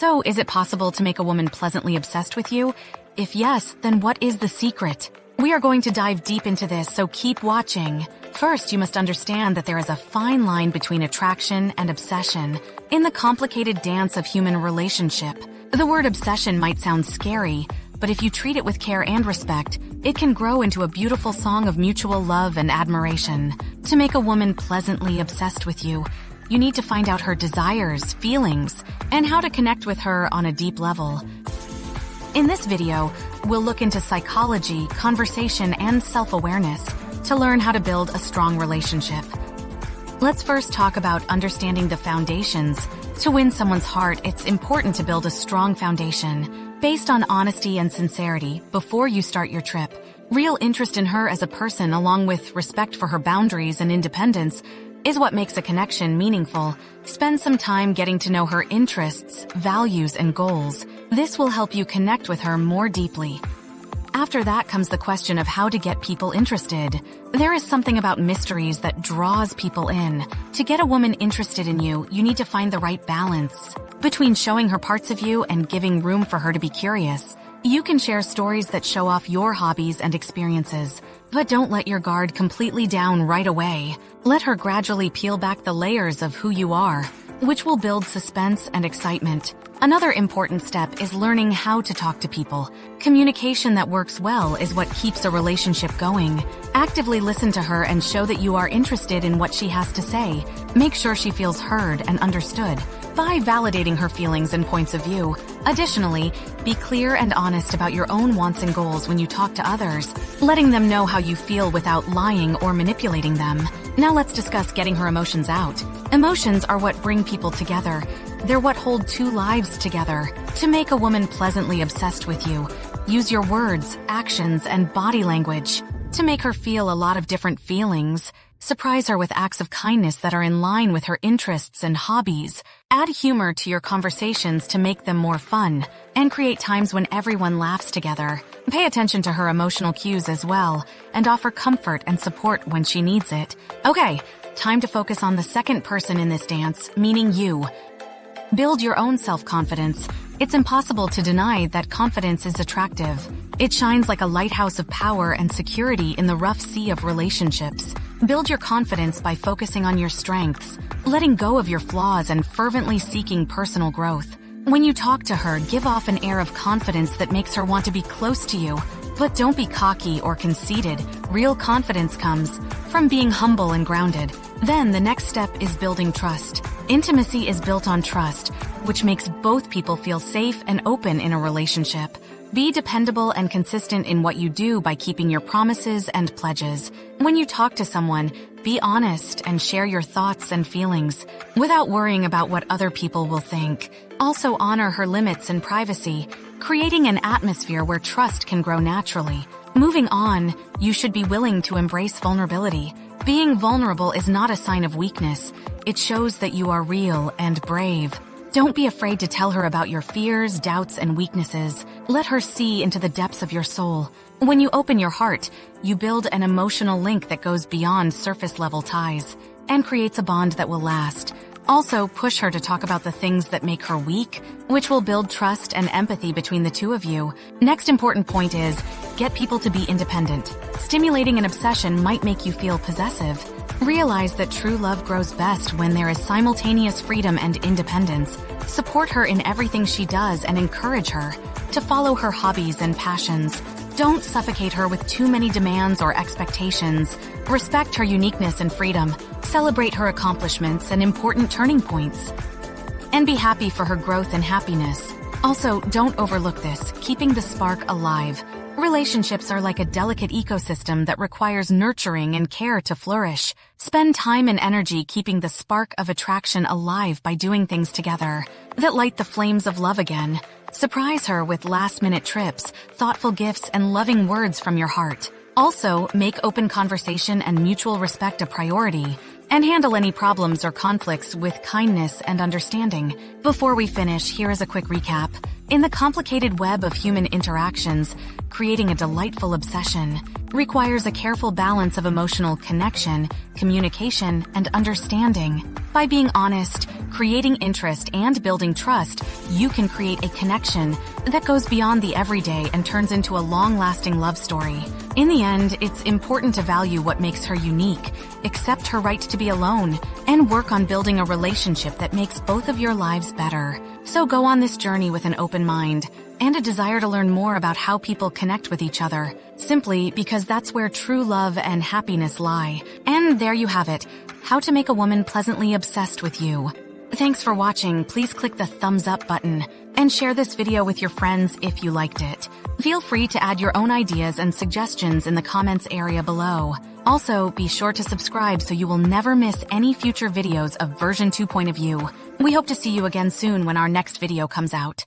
So, is it possible to make a woman pleasantly obsessed with you? If yes, then what is the secret? We are going to dive deep into this, so keep watching. First, you must understand that there is a fine line between attraction and obsession in the complicated dance of human relationship. The word obsession might sound scary, but if you treat it with care and respect, it can grow into a beautiful song of mutual love and admiration. To make a woman pleasantly obsessed with you, you need to find out her desires, feelings, and how to connect with her on a deep level. In this video, we'll look into psychology, conversation, and self-awareness to learn how to build a strong relationship. Let's first talk about understanding the foundations. To win someone's heart, it's important to build a strong foundation based on honesty and sincerity before you start your trip. Real interest in her as a person, along with respect for her boundaries and independence, is what makes a connection meaningful. Spend some time getting to know her interests, values, and goals. This will help you connect with her more deeply. After that comes the question of how to get people interested. There is something about mysteries that draws people in. To get a woman interested in you, you need to find the right balance between showing her parts of you and giving room for her to be curious. You can share stories that show off your hobbies and experiences, but don't let your guard completely down right away. Let her gradually peel back the layers of who you are, which will build suspense and excitement. Another important step is learning how to talk to people. Communication that works well is what keeps a relationship going. Actively listen to her and show that you are interested in what she has to say. Make sure she feels heard and understood by validating her feelings and points of view. Additionally, be clear and honest about your own wants and goals when you talk to others, letting them know how you feel without lying or manipulating them. Now let's discuss getting her emotions out. Emotions are what bring people together. They're what hold two lives together. To make a woman pleasantly obsessed with you, use your words, actions, and body language to make her feel a lot of different feelings. Surprise her with acts of kindness that are in line with her interests and hobbies. Add humor to your conversations to make them more fun, and create times when everyone laughs together. Pay attention to her emotional cues as well, and offer comfort and support when she needs it. Okay, time to focus on the second person in this dance, meaning you. Build your own self-confidence. It's impossible to deny that confidence is attractive. It shines like a lighthouse of power and security in the rough sea of relationships. Build your confidence by focusing on your strengths, letting go of your flaws, and fervently seeking personal growth. When you talk to her, give off an air of confidence that makes her want to be close to you. But don't be cocky or conceited. Real confidence comes from being humble and grounded. Then the next step is building trust. Intimacy is built on trust, which makes both people feel safe and open in a relationship. Be dependable and consistent in what you do by keeping your promises and pledges. When you talk to someone, be honest and share your thoughts and feelings without worrying about what other people will think. Also honor her limits and privacy, creating an atmosphere where trust can grow naturally. Moving on, you should be willing to embrace vulnerability. Being vulnerable is not a sign of weakness. It shows that you are real and brave. Don't be afraid to tell her about your fears, doubts, and weaknesses. Let her see into the depths of your soul. When you open your heart, you build an emotional link that goes beyond surface-level ties and creates a bond that will last. Also, push her to talk about the things that make her weak, which will build trust and empathy between the two of you. Next important point is, get people to be independent. Stimulating an obsession might make you feel possessive. Realize that true love grows best when there is simultaneous freedom and independence. Support her in everything she does and encourage her to follow her hobbies and passions. Don't suffocate her with too many demands or expectations. Respect her uniqueness and freedom. Celebrate her accomplishments and important turning points. And be happy for her growth and happiness. Also, don't overlook this, keeping the spark alive. Relationships are like a delicate ecosystem that requires nurturing and care to flourish. Spend time and energy keeping the spark of attraction alive by doing things together that light the flames of love again. Surprise her with last-minute trips, thoughtful gifts, and loving words from your heart. Also, make open conversation and mutual respect a priority, and handle any problems or conflicts with kindness and understanding. Before we finish, here is a quick recap. In the complicated web of human interactions, creating a delightful obsession requires a careful balance of emotional connection, communication, and understanding. By being honest, creating interest, and building trust, you can create a connection that goes beyond the everyday and turns into a long-lasting love story. In the end, it's important to value what makes her unique, accept her right to be alone, and work on building a relationship that makes both of your lives better. So go on this journey with an open mind and a desire to learn more about how people connect with each other, simply because that's where true love and happiness lie. And there you have it, how to make a woman pleasantly obsessed with you. Thanks for watching. Please click the thumbs up button and share this video with your friends if you liked it. Feel free to add your own ideas and suggestions in the comments area below. Also, be sure to subscribe so you will never miss any future videos of version 2 point of view. We hope to see you again soon when our next video comes out.